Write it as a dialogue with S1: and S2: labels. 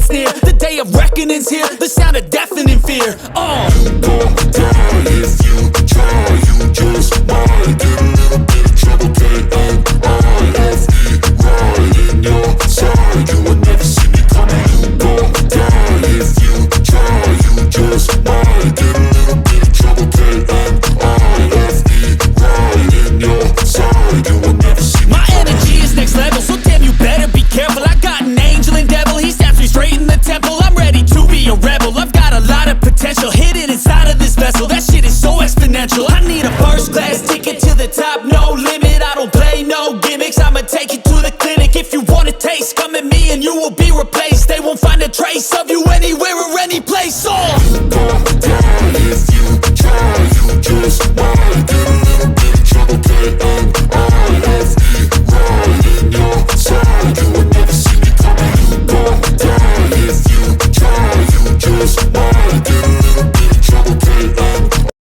S1: it's near. The day of reckoning's here, the sound of deafening fear.
S2: You gon' die if you try, you just might get a little bit of trouble. K-N-I-F-E, right in your side, you will never see me coming. You gon' die if you try, you just might get a little bit of trouble. K-N-I-F-E, right in your side, you will never see me
S1: My
S2: coming.
S1: energy is next level, so damn you better be careful. I got an angel and devil, he stabs me straight in the temple. I'm ready to be a rebel, I've got a lot of potential hidden inside of this vessel. That shit is so exponential. I need a first class ticket to the top, no limit. I don't play no gimmicks, I'ma take you to the clinic. If you want a taste, come at me and you will be replaced. They won't find a trace of you anywhere or any place.